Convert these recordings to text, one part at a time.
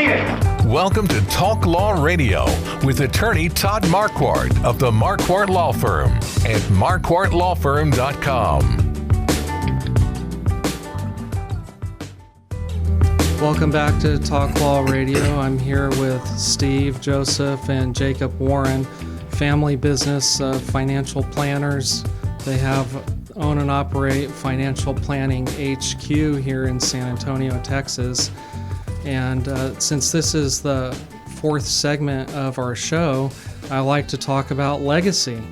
seen it. Welcome to Talk Law Radio with attorney Todd Marquardt of the Marquardt Law Firm at marquardtlawfirm.com. Welcome back to Talk Law Radio. I'm here with Steve, Joseph, and Jacob Warren, family business financial planners. They own and operate Financial Planning HQ here in San Antonio, Texas. And since this is the fourth segment of our show, I like to talk about legacy.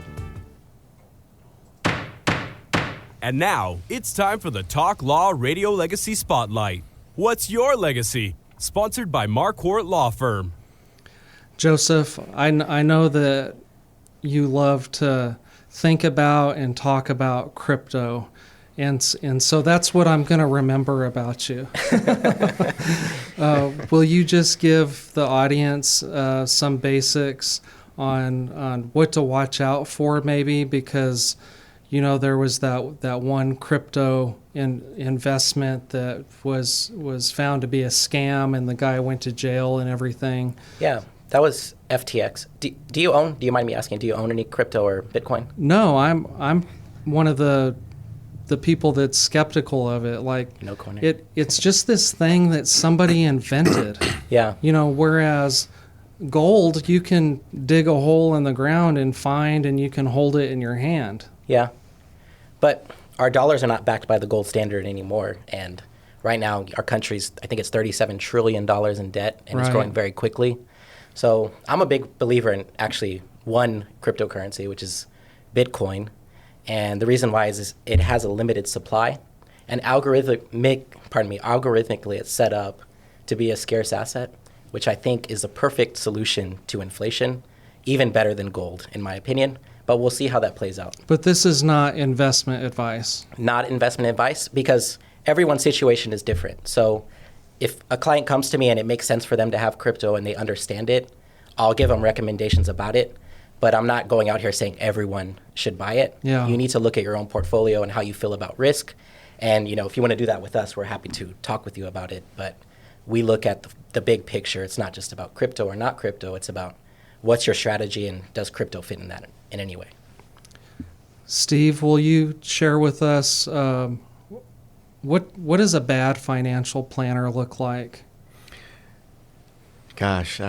And now, it's time for the Talk Law Radio Legacy Spotlight. What's your legacy? Sponsored by Marquardt Law Firm. Joseph, I know that you love to think about and talk about crypto, and so that's what I'm going to remember about you. Will you just give the audience some basics on what to watch out for, maybe? Because there was that one crypto investment that was found to be a scam, and the guy went to jail and everything. Yeah, that was FTX. Do you mind me asking, do you own any crypto or Bitcoin? No, I'm one of the people that's skeptical of it. Like, no coin. It's just this thing that somebody invented. Yeah. Whereas gold, you can dig a hole in the ground and find, and you can hold it in your hand. Yeah. But our dollars are not backed by the gold standard anymore. And right now, our country's, I think it's $37 trillion in debt, and it's growing very quickly. So I'm a big believer in actually one cryptocurrency, which is Bitcoin. And the reason why is it has a limited supply. And algorithmically it's set up to be a scarce asset, which I think is a perfect solution to inflation, even better than gold, in my opinion. But we'll see how that plays out. But this is not investment advice. Not investment advice, because everyone's situation is different. So if a client comes to me and it makes sense for them to have crypto and they understand it, I'll give them recommendations about it. But I'm not going out here saying everyone should buy it. Yeah. You need to look at your own portfolio and how you feel about risk. And if you want to do that with us, we're happy to talk with you about it. But we look at the big picture. It's not just about crypto or not crypto. It's about what's your strategy, and does crypto fit in that in any way? Steve, will you share with us what does a bad financial planner look like? Gosh,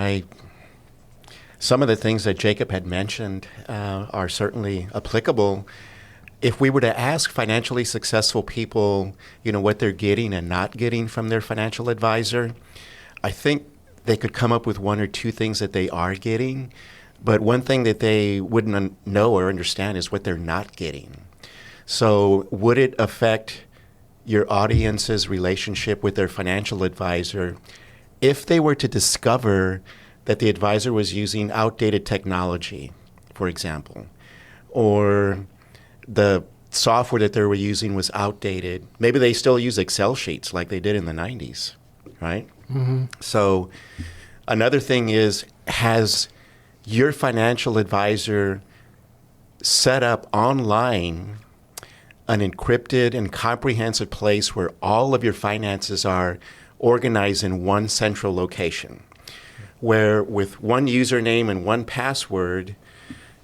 some of the things that Jacob had mentioned are certainly applicable. If we were to ask financially successful people, what they're getting and not getting from their financial advisor, I think they could come up with one or two things that they are getting. But one thing that they wouldn't know or understand is what they're not getting. So would it affect your audience's relationship with their financial advisor if they were to discover that the advisor was using outdated technology, for example, or the software that they were using was outdated? Maybe they still use Excel sheets like they did in the 90s, right? Mm-hmm. So another thing is, has your financial advisor set up online an encrypted and comprehensive place where all of your finances are organized in one central location, where with one username and one password,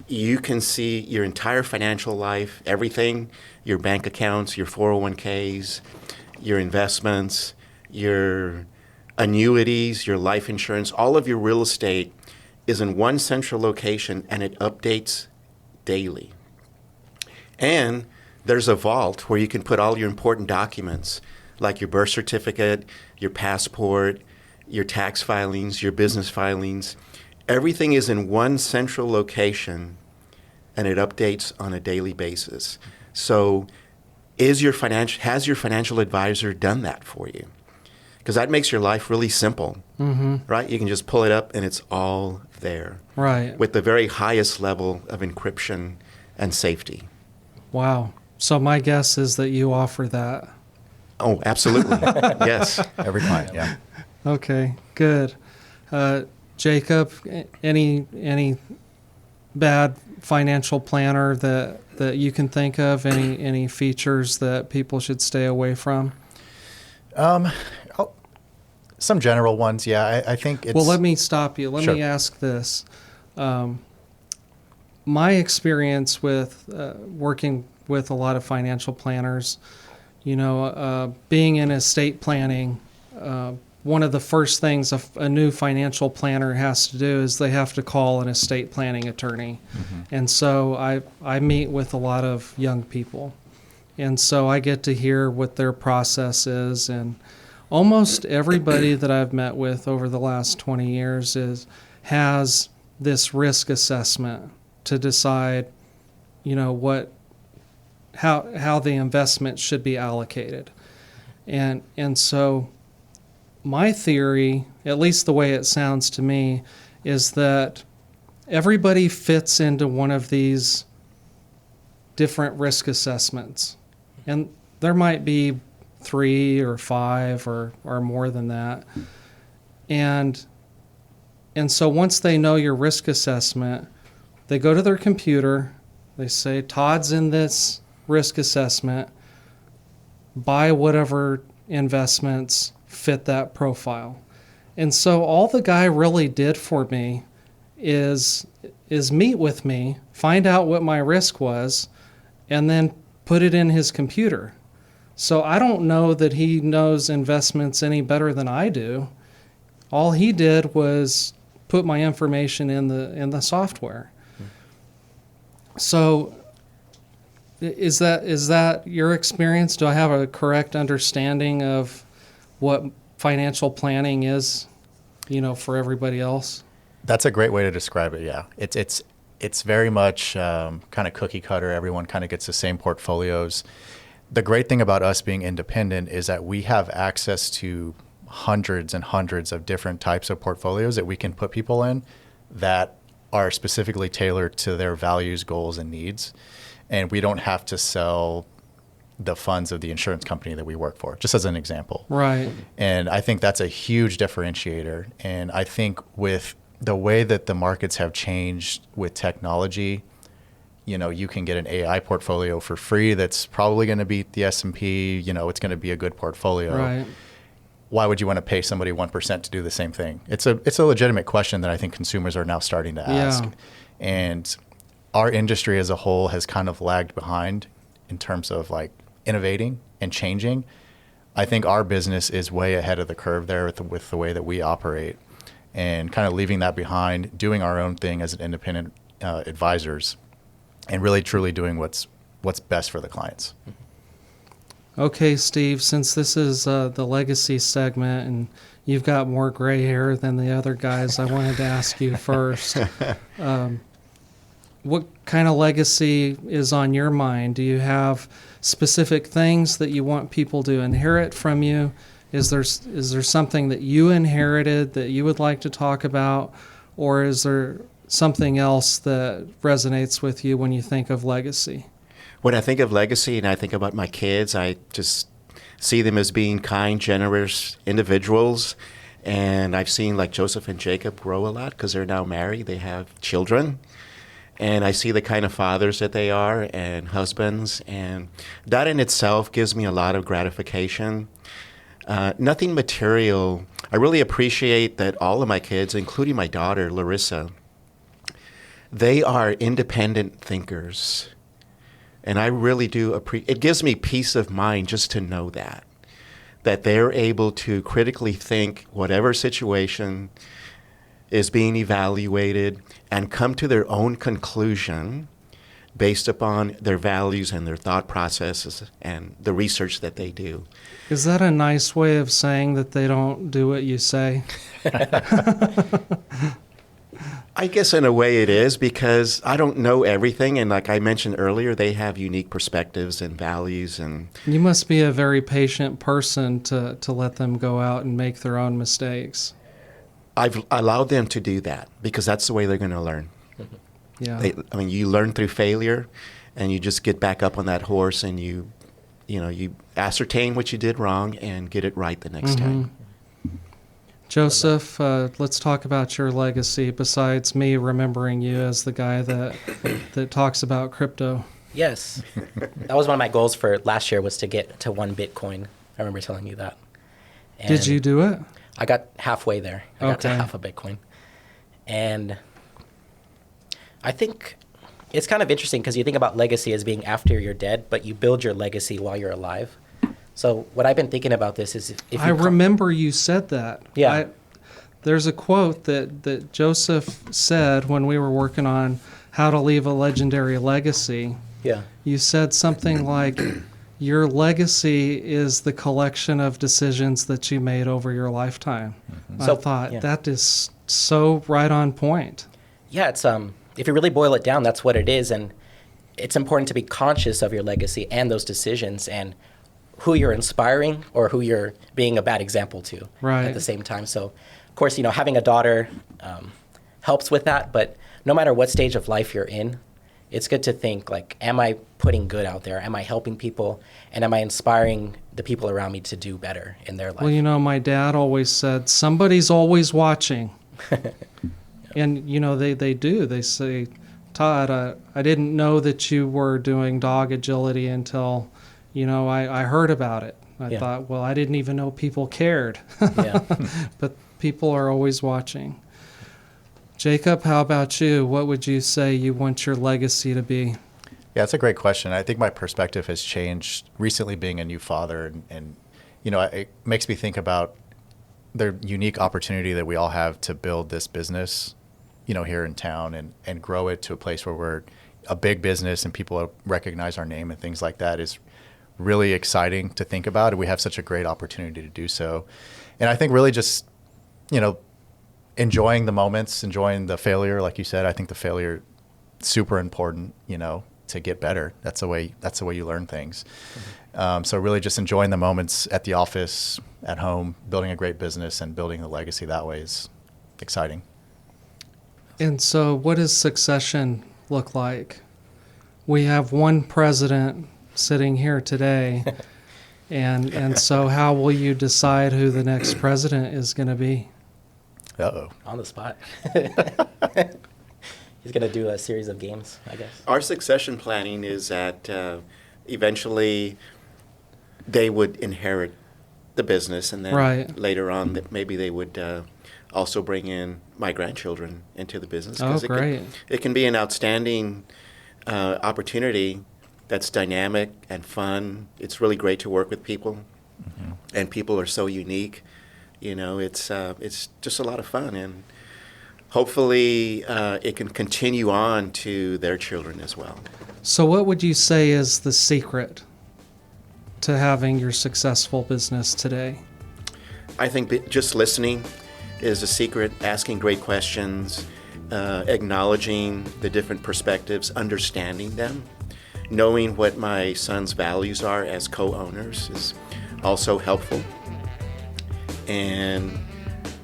you can see your entire financial life, everything, your bank accounts, your 401ks, your investments, your annuities, your life insurance, all of your real estate is in one central location, and it updates daily. And there's a vault where you can put all your important documents, like your birth certificate, your passport, your tax filings, your business filings. Everything is in one central location, and it updates on a daily basis. So has your financial advisor done that for you? Because that makes your life really simple, right? You can just pull it up, and it's all there. Right. With the very highest level of encryption and safety. Wow. So my guess is that you offer that. Oh, absolutely. Yes. Every client, yeah. Okay, good. Jacob, any bad financial planner that you can think of? Any features that people should stay away from? Some general ones, yeah. I think it's... Well, let me stop you. Let Sure. me ask this. My experience with working with a lot of financial planners, being in estate planning, one of the first things a new financial planner has to do is they have to call an estate planning attorney. And so I meet with a lot of young people. And so I get to hear what their process is. And almost everybody that I've met with over the last 20 years has this risk assessment to decide, how the investment should be allocated. And so my theory, at least the way it sounds to me, is that everybody fits into one of these different risk assessments. And there might be 3 or 5 or more than that. And so once they know your risk assessment, they go to their computer, they say, Todd's in this risk assessment, buy whatever investments fit that profile. And so all the guy really did for me is meet with me, find out what my risk was, and then put it in his computer. So I don't know that he knows investments any better than I do. All he did was put my information in the software. So is that your experience? Do I have a correct understanding of what financial planning is, for everybody else? That's a great way to describe it, yeah. It's very much kind of cookie cutter. Everyone kind of gets the same portfolios. The great thing about us being independent is that we have access to hundreds and hundreds of different types of portfolios that we can put people in that are specifically tailored to their values, goals, and needs. And we don't have to sell the funds of the insurance company that we work for, just as an example. Right. And I think that's a huge differentiator. And I think with the way that the markets have changed with technology, you can get an AI portfolio for free that's probably going to beat the S&P. It's going to be a good portfolio. Right. Why would you want to pay somebody 1% to do the same thing? It's a legitimate question that I think consumers are now starting to ask. Yeah. And our industry as a whole has kind of lagged behind in terms of like innovating and changing. I think our business is way ahead of the curve there with the way that we operate, and kind of leaving that behind, doing our own thing as an independent advisors, and really truly doing what's best for the clients. Okay, Steve, since this is the legacy segment and you've got more gray hair than the other guys, I wanted to ask you first. What kind of legacy is on your mind? Do you have specific things that you want people to inherit from you? Is there something that you inherited that you would like to talk about? Or is there something else that resonates with you when you think of legacy? When I think of legacy and I think about my kids, I just see them as being kind, generous individuals. And I've seen like Joseph and Jacob grow a lot because they're now married. They have children. And I see the kind of fathers that they are and husbands. And that in itself gives me a lot of gratification. Nothing material. I really appreciate that all of my kids, including my daughter, Larissa, they are independent thinkers. And I really do it gives me peace of mind just to know that they're able to critically think whatever situation is being evaluated and come to their own conclusion based upon their values and their thought processes and the research that they do. Is that a nice way of saying that they don't do what you say? I guess in a way it is, because I don't know everything. And like I mentioned earlier, they have unique perspectives and values. And you must be a very patient person to let them go out and make their own mistakes. I've allowed them to do that because that's the way they're going to learn. Yeah. You learn through failure, and you just get back up on that horse and you ascertain what you did wrong and get it right the next time. Joseph, let's talk about your legacy besides me remembering you as the guy that talks about crypto. Yes. That was one of my goals for last year, was to get to 1 Bitcoin. I remember telling you that. And Did you do it? I got halfway there. I got to Okay. half a Bitcoin. And I think it's kind of interesting because you think about legacy as being after you're dead, but you build your legacy while you're alive. So what I've been thinking about this is if I you remember you said that. Yeah. There's a quote that Joseph said when we were working on how to leave a legendary legacy. Yeah. You said something like, your legacy is the collection of decisions that you made over your lifetime. I So, thought, yeah. that is so right on point. Yeah, it's if you really boil it down, that's what it is, and it's important to be conscious of your legacy and those decisions and who you're inspiring or who you're being a bad example to Right. at the same time. So, of course, having a daughter helps with that, but no matter what stage of life you're in, it's good to think like, am I putting good out there? Am I helping people? And am I inspiring the people around me to do better in their life? Well, my dad always said, somebody's always watching. And, they do. They say, Todd, I didn't know that you were doing dog agility until, I heard about it. I Yeah. thought, well, I didn't even know people cared. Yeah. But people are always watching. Jacob, how about you? What would you say you want your legacy to be? Yeah, it's a great question. I think my perspective has changed recently being a new father. And it makes me think about the unique opportunity that we all have to build this business, here in town and grow it to a place where we're a big business and people recognize our name and things like that is really exciting to think about. And we have such a great opportunity to do so. And I think really just, enjoying the moments, enjoying the failure. Like you said, I think the failure super important, to get better. That's the way you learn things. Mm-hmm. So really just enjoying the moments at the office, at home, building a great business and building the legacy that way is exciting. And so what does succession look like? We have one president sitting here today. And so how will you decide who the next president is going to be? Uh-oh. On the spot. He's going to do a series of games, I guess. Our succession planning is that eventually they would inherit the business, and then Right. later on that maybe they would also bring in my grandchildren into the business. Oh, great. It can be an outstanding opportunity that's dynamic and fun. It's really great to work with people, mm-hmm. and people are so unique. It's just a lot of fun, and hopefully it can continue on to their children as well. So what would you say is the secret to having your successful business today? I think just listening is the secret, asking great questions, acknowledging the different perspectives, understanding them, knowing what my son's values are as co-owners is also helpful, and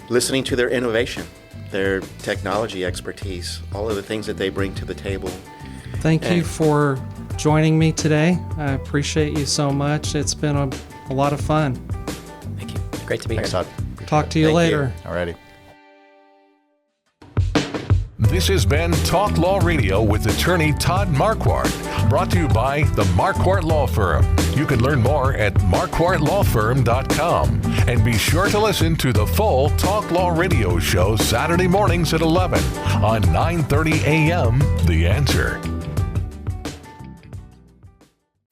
listening to their innovation, their technology expertise, all of the things that they bring to the table. Thank you for joining me today. I appreciate you so much. It's been a lot of fun. Thank you. Great to be Thanks, here. Todd. Talk to you Thank later. Alrighty. This has been Talk Law Radio with attorney Todd Marquardt, brought to you by the Marquardt Law Firm. You can learn more at marquardtlawfirm.com. And be sure to listen to the full Talk Law Radio show Saturday mornings at 11 on 9:30 a.m. The Answer.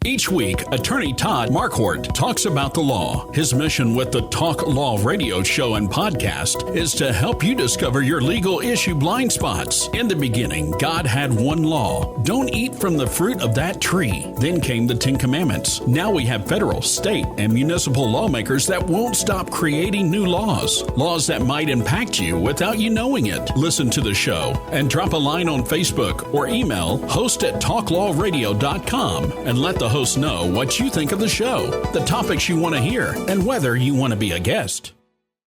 Each week, attorney Todd Marquardt talks about the law. His mission with the Talk Law Radio show and podcast is to help you discover your legal issue blind spots. In the beginning, God had one law. Don't eat from the fruit of that tree. Then came the 10 Commandments. Now we have federal, state, and municipal lawmakers that won't stop creating new laws. Laws that might impact you without you knowing it. Listen to the show and drop a line on Facebook or email host@talklawradio.com and let the host know what you think of the show, the topics you want to hear, and whether you want to be a guest.